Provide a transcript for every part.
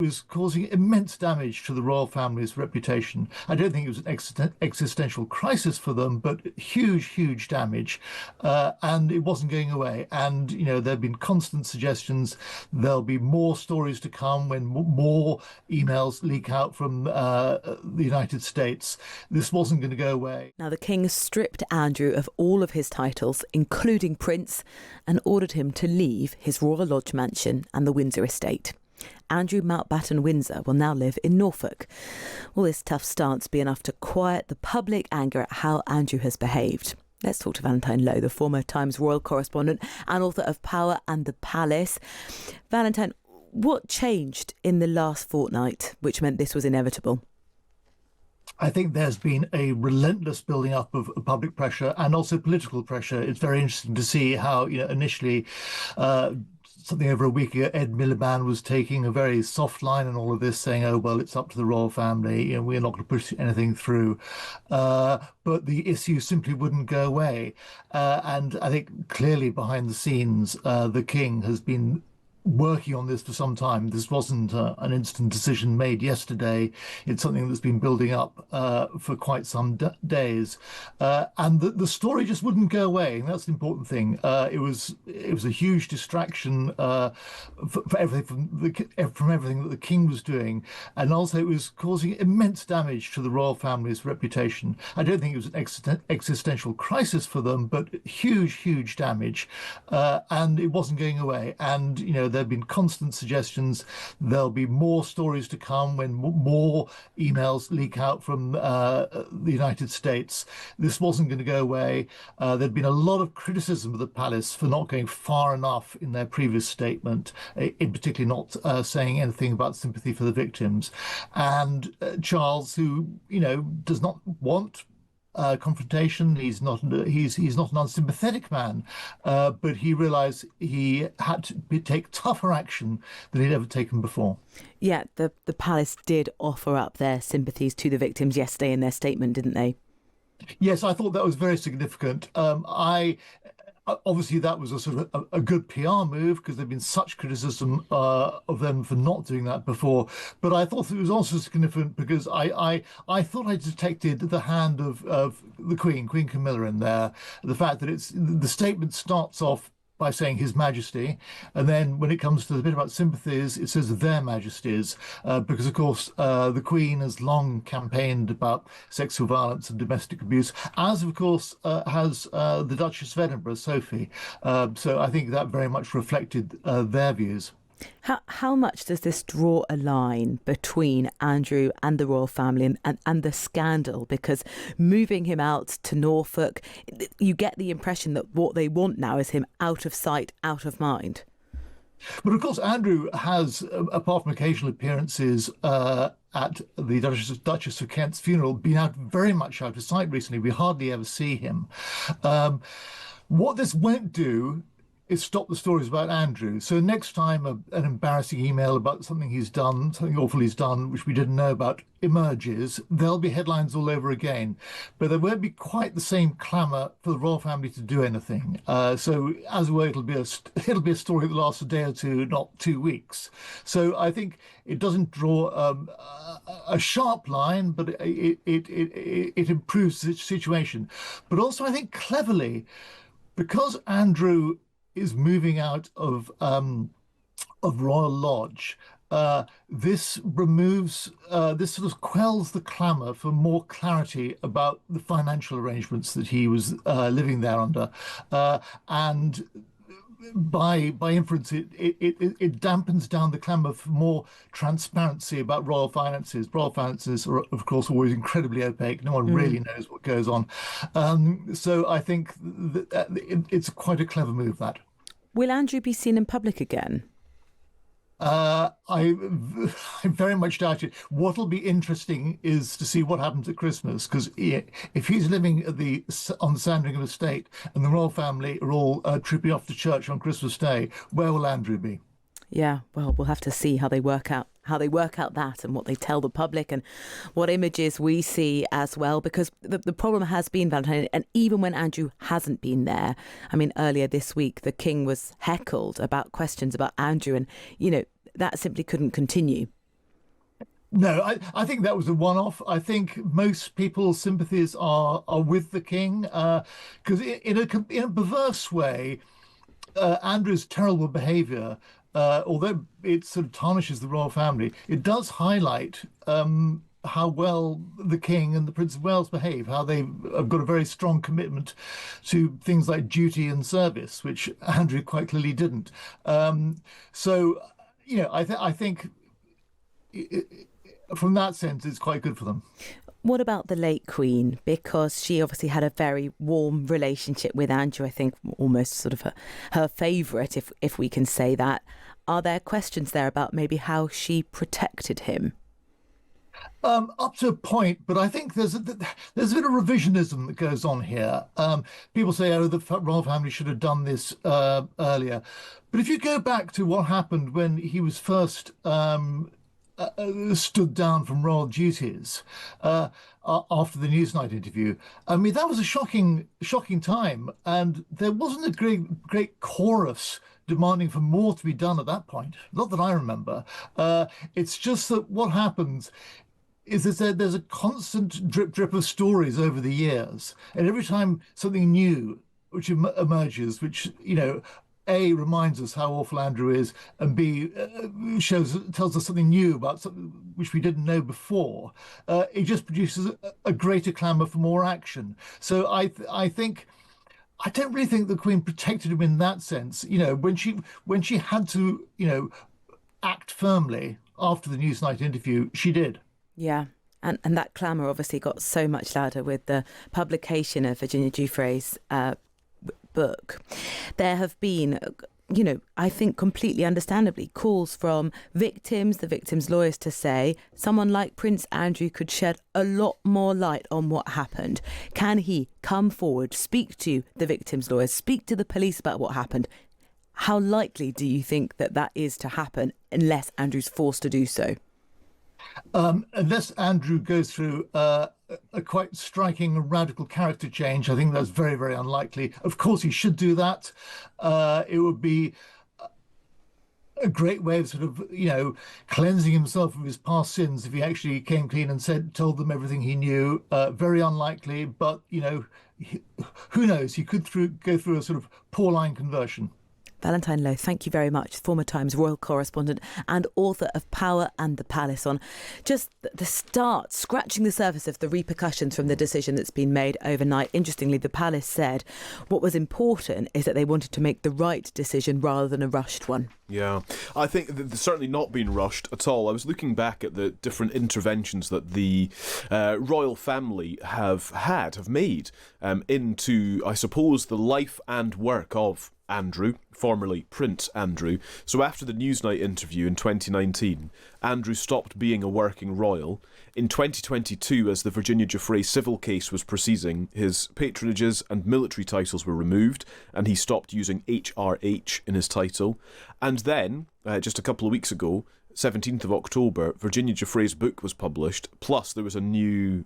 Was causing immense damage to the royal family's reputation. I don't think it was an existential crisis for them, but huge damage. And it wasn't going away. And, there have been constant suggestions there'll be more stories to come when more emails leak out from the United States. This wasn't going to go away. Now, the king stripped Andrew of all of his titles, including Prince, and ordered him to leave his Royal Lodge mansion and the Windsor estate. Andrew Mountbatten Windsor will now live in Norfolk. Will this tough stance be enough to quiet the public anger at how Andrew has behaved? Let's talk to Valentine Low, the former Times royal correspondent and author of Power and the Palace. Valentine, what changed in the last fortnight which meant this was inevitable? I think there's been a relentless building up of public pressure and also political pressure. It's very interesting to see how, initially, something over a week ago, Ed Miliband was taking a very soft line in all of this, saying, oh, well, it's up to the royal family, we're not going to push anything through. But the issue simply wouldn't go away. And I think clearly behind the scenes, the king has been working on this for some time. This wasn't an instant decision made yesterday. It's something that's been building up for quite some days, and the story just wouldn't go away. And that's the important thing. It was a huge distraction for everything from everything that the king was doing, and also it was causing immense damage to the royal family's reputation. I don't think it was an existential crisis for them, but huge damage, and it wasn't going away. And there have been constant suggestions there'll be more stories to come when more emails leak out from the United States. This wasn't going to go away. There'd been a lot of criticism of the palace for not going far enough in their previous statement, in particular not saying anything about sympathy for the victims. And Charles, who does not want confrontation. He's not an unsympathetic man, but he realised he had to take tougher action than he'd ever taken before. Yeah, the palace did offer up their sympathies to the victims yesterday in their statement, didn't they? Yes, I thought that was very significant. Obviously, that was a sort of a good PR move because there'd been such criticism of them for not doing that before. But I thought it was also significant because I thought I detected the hand of the Queen Camilla in there. The fact that the statement starts off by saying His Majesty, and then when it comes to the bit about sympathies, it says Their Majesties, because of course the Queen has long campaigned about sexual violence and domestic abuse, as of course has the Duchess of Edinburgh, Sophie. So I think that very much reflected their views. How much does this draw a line between Andrew and the royal family and the scandal? Because moving him out to Norfolk, you get the impression that what they want now is him out of sight, out of mind. But of course, Andrew has, apart from occasional appearances at the Duchess of Kent's funeral, been very much out of sight recently. We hardly ever see him. What this won't do is stop the stories about Andrew. So next time an embarrassing email about something he's done, something awful he's done, which we didn't know about, emerges, there'll be headlines all over again. But there won't be quite the same clamour for the royal family to do anything. So as a way, it'll be a story that lasts a day or two, not 2 weeks. So I think it doesn't draw a sharp line, but it improves the situation. But also, I think cleverly, because Andrew is moving out of Royal Lodge, this removes, this sort of quells the clamour for more clarity about the financial arrangements that he was living there under, and by inference, it dampens down the clamour for more transparency about royal finances. Royal finances are, of course, always incredibly opaque. No one really knows what goes on. So I think that it's quite a clever move, that. Will Andrew be seen in public again? I very much doubt it. What'll be interesting is to see what happens at Christmas, because if he's living on the Sandringham estate and the royal family are all tripping off to church on Christmas Day, where will Andrew be? Yeah, well, we'll have to see how they work out that and what they tell the public and what images we see as well, because the problem has been, Valentine, and even when Andrew hasn't been there, I mean, earlier this week, the King was heckled about questions about Andrew, and, that simply couldn't continue. No, I think that was a one-off. I think most people's sympathies are with the king, because in a perverse way, Andrew's terrible behaviour, although it sort of tarnishes the royal family, it does highlight how well the King and the Prince of Wales behave, how they have got a very strong commitment to things like duty and service, which Andrew quite clearly didn't. So, I think from that sense, it's quite good for them. What about the late Queen? Because she obviously had a very warm relationship with Andrew, I think almost sort of her favourite, if we can say that. Are there questions there about maybe how she protected him? Up to a point, but I think there's a bit of revisionism that goes on here. People say, "Oh, the royal family should have done this earlier," but if you go back to what happened when he was first stood down from royal duties after the Newsnight interview, I mean that was a shocking time, and there wasn't a great chorus demanding for more to be done at that point. Not that I remember. It's just that what happens is that there's a constant drip of stories over the years, and every time something new which emerges, which A, reminds us how awful Andrew is, and B, tells us something new about something which we didn't know before. It just produces a greater clamour for more action. So I think I don't really think the Queen protected him in that sense. When she had to act firmly after the Newsnight interview, she did. Yeah. And that clamour obviously got so much louder with the publication of Virginia Giuffre's book. There have been, I think completely understandably, calls from victims, the victims' lawyers, to say someone like Prince Andrew could shed a lot more light on what happened. Can he come forward, speak to the victims' lawyers, speak to the police about what happened? How likely do you think that is to happen unless Andrew's forced to do so? Unless Andrew goes through a quite striking and radical character change, I think that's very, very unlikely. Of course, he should do that. It would be a great way of sort of, cleansing himself of his past sins if he actually came clean and told them everything he knew. Very unlikely, but, who knows? He could go through a sort of Pauline conversion. Valentine Low, thank you very much. Former Times royal correspondent and author of Power and the Palace, on just the start, scratching the surface of the repercussions from the decision that's been made overnight. Interestingly, the Palace said what was important is that they wanted to make the right decision rather than a rushed one. Yeah, I think they've certainly not been rushed at all. I was looking back at the different interventions that the royal family have made into, I suppose, the life and work of Andrew, formerly Prince Andrew. So after the Newsnight interview in 2019, Andrew stopped being a working royal. In 2022, as the Virginia Giuffre civil case was proceeding, his patronages and military titles were removed, and he stopped using HRH in his title. And then, just a couple of weeks ago, 17th of October, Virginia Giuffre's book was published, plus there was a new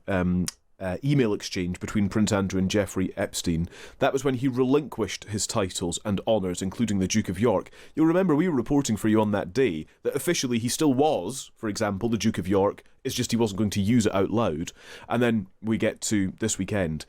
email exchange between Prince Andrew and Jeffrey Epstein. That was when he relinquished his titles and honours, including the Duke of York. You'll remember we were reporting for you on that day that officially he still was, for example, the Duke of York. It's just he wasn't going to use it out loud. And then we get to this weekend.